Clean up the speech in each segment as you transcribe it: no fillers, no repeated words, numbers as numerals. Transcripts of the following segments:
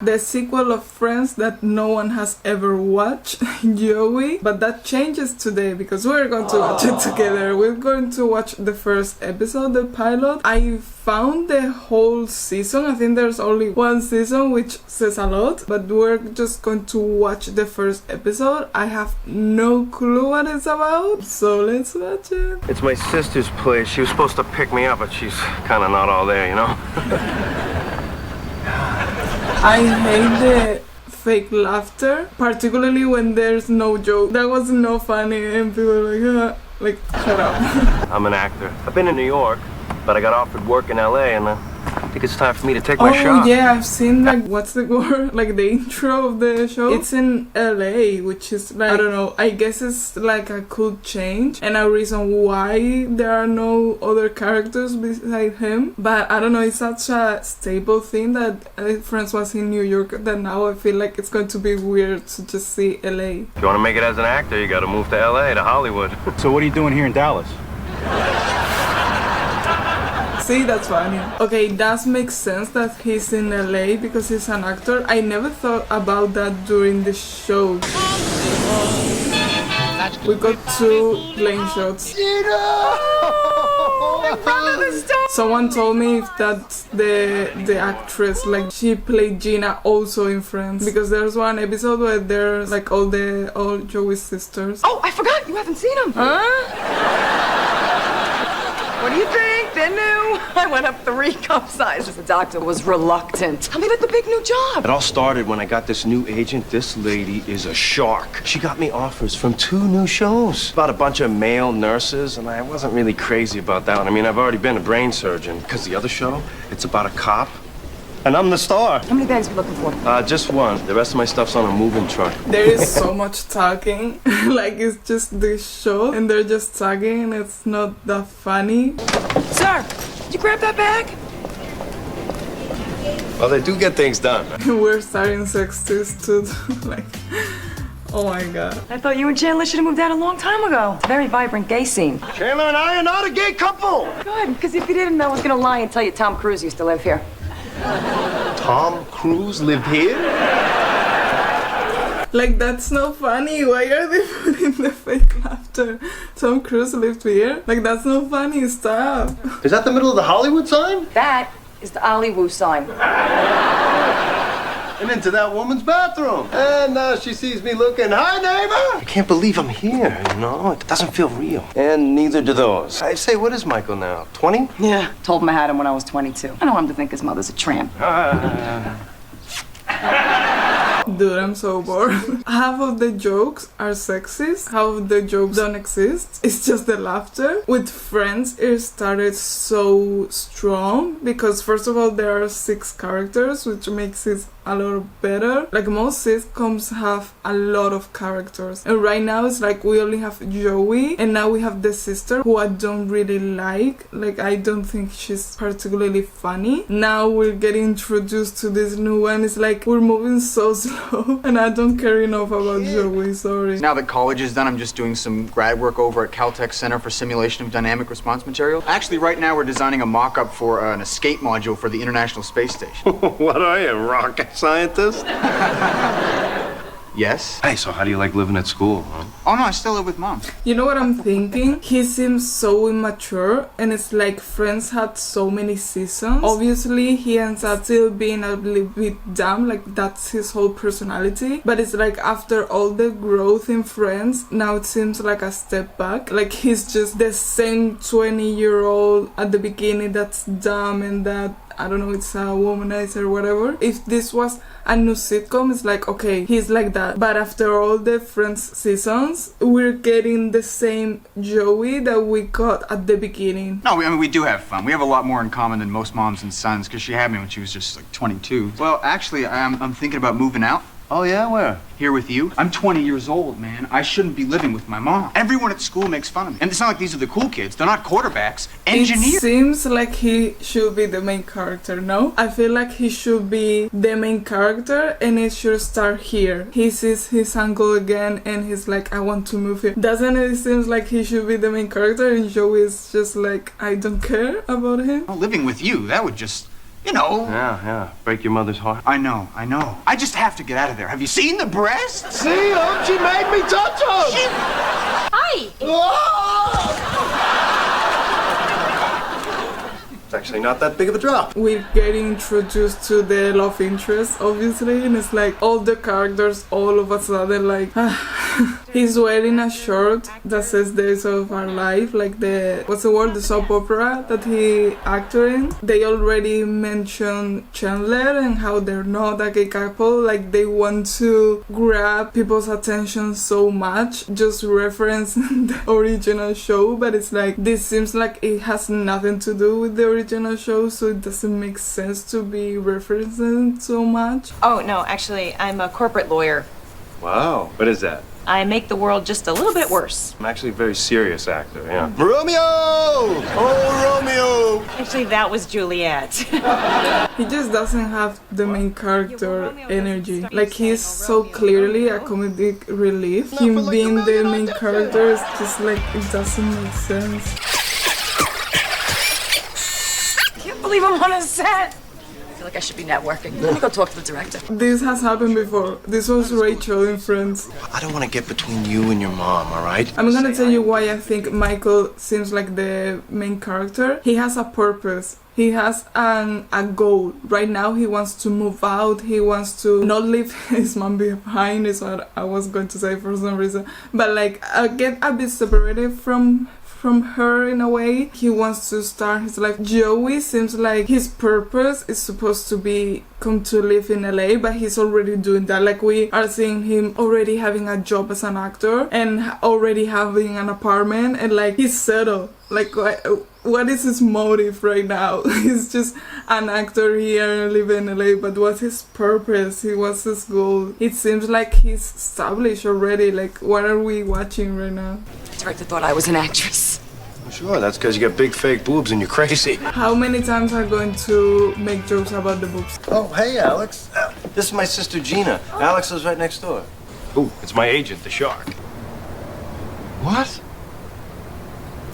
The sequel of Friends that no one has ever watched, Joey. But that changes today because we're going to watch it together. We're going to watch the first episode, the pilot. I found the whole season. I think there's only one season, which says a lot. But we're just going to watch the first episode. I have no clue what it's about, so let's watch it. It's my sister's place. She was supposed to pick me up, but she's kind of not all there, you know? I hate the fake laughter, particularly when there's no joke. That was no funny and people are like, shut up. I'm an actor. I've been in New York, but I got offered work in LA, and I think it's time for me to take my shot. Oh yeah, I've seen like, what's the word? Like the intro of the show. It's in LA, which is like, I don't know, I guess it's like a cool change and a reason why there are no other characters beside him. But I don't know, it's such a stable thing that Friends was in New York that now I feel like it's going to be weird to just see LA. If you want to make it as an actor, you got to move to LA, to Hollywood. So what are you doing here in Dallas? See, that's funny. Okay, it does make sense that he's in LA because he's an actor. I never thought about that during the show. We got 2 plane shots. Someone told me if that's the actress, like she played Gina also in Friends, because there's one episode where they're like all Joey's sisters. Oh, I forgot, you haven't seen them. Huh? What do you think? They're new. I went up 3 cup sizes. The doctor was reluctant. Tell me about the big new job. It all started when I got this new agent. This lady is a shark. She got me offers from 2 new shows about a bunch of male nurses, and I wasn't really crazy about that one. I mean, I've already been a brain surgeon. Because the other show, it's about a cop, and I'm the star. How many bags are you looking for? Just 1. The rest of my stuff's on a moving truck. There is so much talking. Like, it's just this show, and they're just talking, and it's not that funny. Sir, did you grab that bag? Well, they do get things done. We're starting sex too. Like, oh my god. I thought you and Chandler should have moved out a long time ago. It's a very vibrant gay scene. Chandler and I are not a gay couple. Good, because if you didn't, I was gonna lie and tell you Tom Cruise used to live here. Tom Cruise lived here? Like, that's not funny. Why are they putting the fake laughter? Tom Cruise lived here? Like, that's not funny. Stop. Is that the middle of the Hollywood sign? That is the Ollie Woo sign. And into that woman's bathroom. And now she sees me looking, hi, neighbor! I can't believe I'm here, you know? It doesn't feel real. And neither do those. I say, what is Michael now, 20? Yeah. Told him I had him when I was 22. I don't want him to think his mother's a tramp. Dude, I'm so bored. Half of the jokes are sexist, half of the jokes don't exist. It's just the laughter. With Friends, it started so strong because first of all, there are 6 characters, which makes it a lot better. Like, most sitcoms have a lot of characters, and right now it's like we only have Joey, and now we have the sister, who I don't really like. Like, I don't think she's particularly funny. Now we're getting introduced to this new one. It's like we're moving so slow, and I don't care enough about Joey, sorry. Now that college is done, I'm just doing some grad work over at Caltech Center for Simulation of Dynamic Response Material. Actually, right now we're designing a mock-up for an escape module for the International Space Station. What are you, rocket scientist? Yes? Hey, so how do you like living at school, huh? Oh no, I still live with Mom. You know what I'm thinking? He seems so immature, and it's like Friends had so many seasons. Obviously, he ends up still being a little bit dumb, like that's his whole personality. But it's like after all the growth in Friends, now it seems like a step back. Like he's just the same 20-year-old at the beginning that's dumb and that, I don't know, it's a womanizer or whatever. If this was a new sitcom, it's like, okay, he's like that. But after all the Friends seasons, we're getting the same Joey that we got at the beginning. No, I mean, we do have fun. We have a lot more in common than most moms and sons, because she had me when she was just like 22. Well, actually, I'm thinking about moving out. Oh, yeah? Where? Here with you. I'm 20 years old, man. I shouldn't be living with my mom. Everyone at school makes fun of me. And it's not like these are the cool kids. They're not quarterbacks. Engineers. It seems like he should be the main character, no? I feel like he should be the main character and it should start here. He sees his uncle again and he's like, I want to move here. Doesn't it seem like he should be the main character and Joey is just like, I don't care about him? Well, living with you, that would just... You know. Yeah. Break your mother's heart. I know. I just have to get out of there. Have you seen the breasts? See him? She made me touch him! Hi! It's actually not that big of a drop. We're getting introduced to the love interest, obviously, and it's like all the characters all of a sudden like he's wearing a shirt that says Days of Our Life, like the the soap opera that he acted in. They already mentioned Chandler and how they're not a gay couple, like they want to grab people's attention so much, just referencing the original show, but it's like this seems like it has nothing to do with the original show, so it doesn't make sense to be referencing so much. Oh, no, actually, I'm a corporate lawyer. Wow. What is that? I make the world just a little bit worse. I'm actually a very serious actor, yeah. Romeo! Oh, Romeo! Actually, that was Juliet. He just doesn't have the main character energy. Like he's so clearly a comedic relief. Him being the main character is just like it doesn't make sense. I can't believe I'm on a set. I feel like I should be networking. Let me go talk to the director. This has happened before. This was Rachel in Friends. I don't want to get between you and your mom, all right? I'm gonna tell you why I think Michael seems like the main character. He has a purpose. He has a goal. Right now he wants to move out. He wants to not leave his mom behind is what I was going to say for some reason. But like get a bit separated from her in a way. He wants to start his life. Joey seems like his purpose is supposed to be come to live in LA, but he's already doing that. Like we are seeing him already having a job as an actor and already having an apartment and like he's settled. Like what is his motive right now? He's just an actor here living in LA, but what's his purpose? What's his goal? It seems like he's established already. Like what are we watching right now? The director thought I was an actress. Sure, that's because you got big fake boobs and you're crazy. How many times are going to make jokes about the boobs? Oh, hey, Alex. This is my sister Gina. Alex lives right next door. Ooh, it's my agent, the shark. What?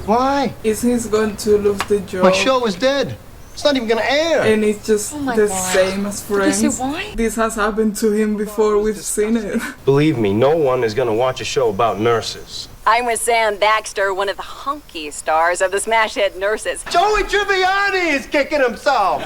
Why? Is he going to lose the job? My show is dead. It's not even gonna air. And it's just my the God. same as Friends. Did he say why? This has happened to him before. We've seen it. Believe me, no one is gonna watch a show about nurses. I'm with Sam Baxter, one of the hunky stars of the Smash Hit Nurses. Joey Tribbiani is kicking himself.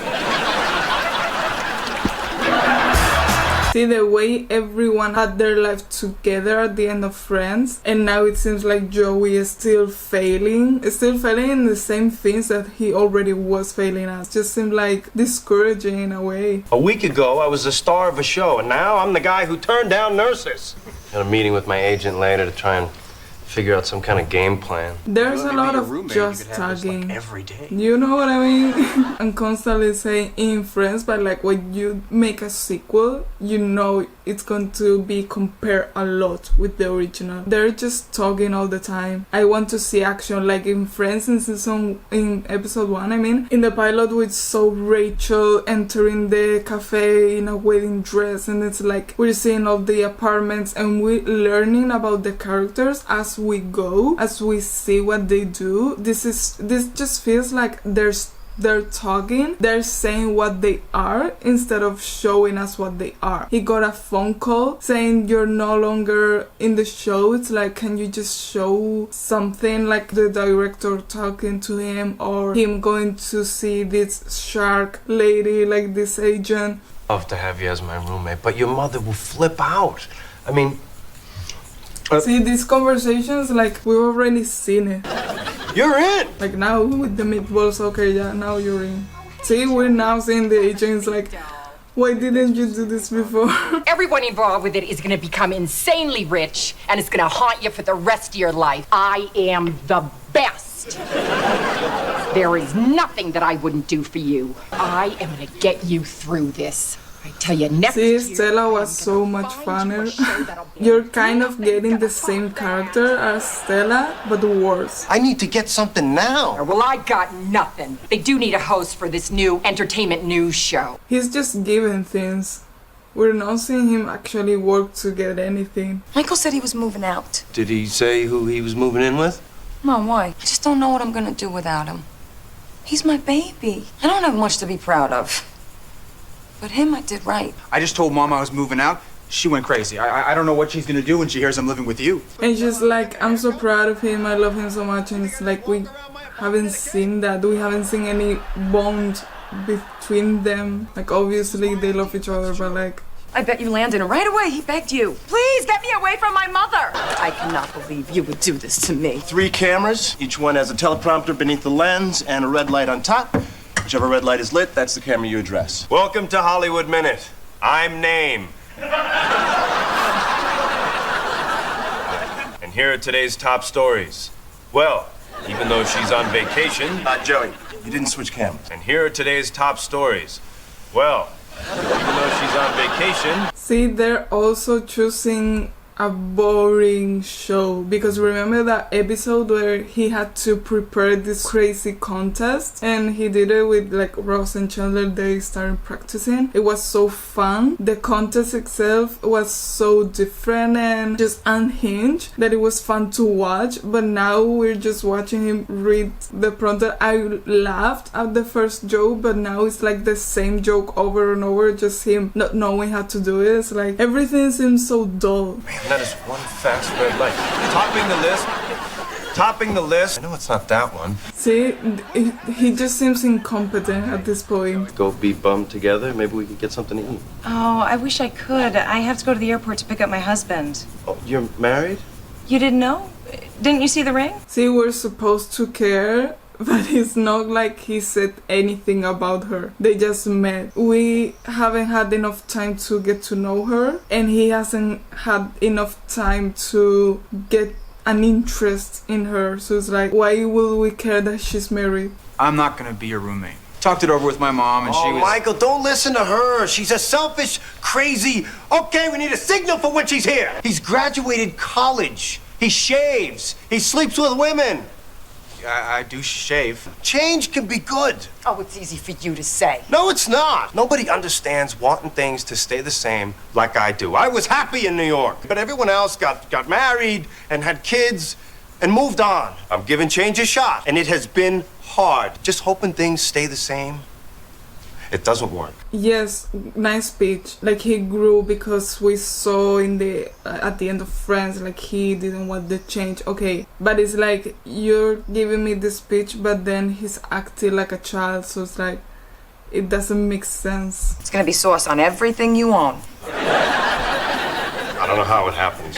See the way everyone had their life together at the end of Friends, and now it seems like Joey is still failing in the same things that he already was failing at. Just seemed like discouraging in a way. A week ago, I was the star of a show, and now I'm the guy who turned down nurses. Got a meeting with my agent later to try and figure out some kind of game plan. There's a lot of just tagging. You know what I mean? I'm constantly saying in Friends, but like when you make a sequel, you know it's going to be compared a lot with the original. They're just talking all the time. I want to see action, like in Friends in episode 1, I mean. In the pilot we saw Rachel entering the cafe in a wedding dress, and it's like we're seeing all the apartments and we're learning about the characters as we go, as we see what they do. This just feels like they're talking, they're saying what they are instead of showing us what they are. He got a phone call saying you're no longer in the show. It's like, can you just show something, like the director talking to him or him going to see this shark lady, like this agent. Love to have you as my roommate, but your mother will flip out. I mean, see, these conversations, like we've already seen it. you're in. Like now with the meatballs, okay, yeah, now you're in. See, we're now seeing the agents like, why didn't you do this before? Everyone involved with it is going to become insanely rich, and it's going to haunt you for the rest of your life. I am the best. There is nothing that I wouldn't do for you. I am going to get you through this. I tell you, next See, year, Stella was so much funner. You're kind of getting the same character as Stella, but worse. I need to get something now. Well, I got nothing. They do need a host for this new entertainment news show. He's just giving things. We're not seeing him actually work to get anything. Michael said he was moving out. Did he say who he was moving in with? No, why? I just don't know what I'm gonna do without him. He's my baby. I don't have much to be proud of. But him, I did right. I just told Mom I was moving out. She went crazy. I don't know what she's gonna do when she hears I'm living with you. And she's like, I'm so proud of him, I love him so much, and it's like we haven't seen that. We haven't seen any bond between them. Like, obviously they love each other, but like, I bet you landed him right away. He begged you. Please get me away from my mother. I cannot believe you would do this to me. 3 cameras. Each one has a teleprompter beneath the lens and a red light on top. Whichever red light is lit, that's the camera you address. Welcome to Hollywood Minute. I'm Name. And here are today's top stories. Well, even though she's on vacation... Joey, you didn't switch cameras. And here are today's top stories. Well, even though she's on vacation... see, they're also choosing a boring show, because remember that episode where he had to prepare this crazy contest and he did it with like Ross and Chandler. They started practicing. It was so fun. The contest itself was so different and just unhinged that it was fun to watch, but now we're just watching him read the prompter. I laughed at the first joke, but now it's like the same joke over and over, just him not knowing how to do it. It's like everything seems so dull. That is one fast red light. Topping the list. I know it's not that one. See, he just seems incompetent at this point. Go be bummed together. Maybe we could get something to eat. Oh, I wish I could. I have to go to the airport to pick up my husband. Oh, you're married? You didn't know? Didn't you see the ring? See, we're supposed to care, but it's not like he said anything about her. They just met. We haven't had enough time to get to know her, and he hasn't had enough time to get an interest in her. So it's like, why will we care that she's married? I'm not gonna be your roommate. Talked it over with my mom, and she was... Michael, don't listen to her. She's a selfish, crazy... Okay, we need a signal for when she's here. He's graduated college. He shaves. He sleeps with women. I do shave. Change can be good. Oh, it's easy for you to say. No, it's not. Nobody understands wanting things to stay the same like I do. I was happy in New York, but everyone else got married and had kids and moved on. I'm giving change a shot, and it has been hard. Just hoping things stay the same. It doesn't work. Yes, nice speech. Like, he grew because we saw in the at the end of Friends, like, he didn't want the change. Okay, but it's like, you're giving me this speech, but then he's acting like a child, so it's like, it doesn't make sense. It's gonna be sauce on everything you own. I don't know how it happens.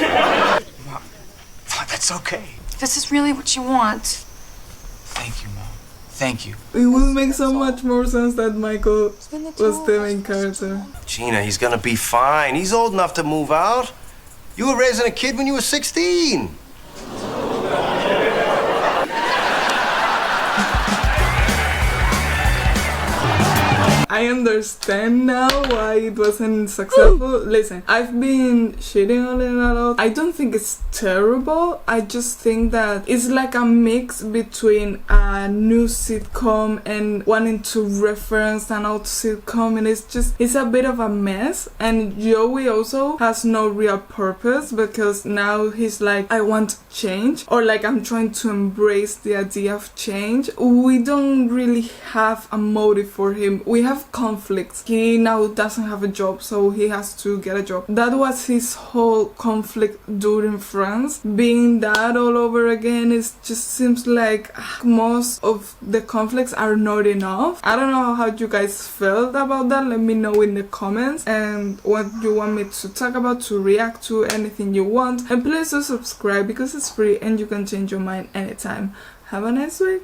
That's okay. If this is really what you want. Thank you, Mom. Thank you. It will make so much more sense that Michael was the main character. Gina, he's gonna be fine. He's old enough to move out. You were raising a kid when you were 16. I understand now why it wasn't successful. Listen, I've been shitting on it a lot. I don't think it's terrible. I just think that it's like a mix between a new sitcom and wanting to reference an old sitcom, and it's a bit of a mess. And Joey also has no real purpose, because now he's like, I want change, or like, I'm trying to embrace the idea of change. We don't really have a motive for him. We have conflicts. He now doesn't have a job, so he has to get a job. That was his whole conflict during Friends. Being that all over again, it just seems like most of the conflicts are not enough. I don't know how you guys felt about that. Let me know in the comments, and what you want me to talk about, to react to, anything you want. And please do subscribe, because it's free and you can change your mind anytime. Have a nice week.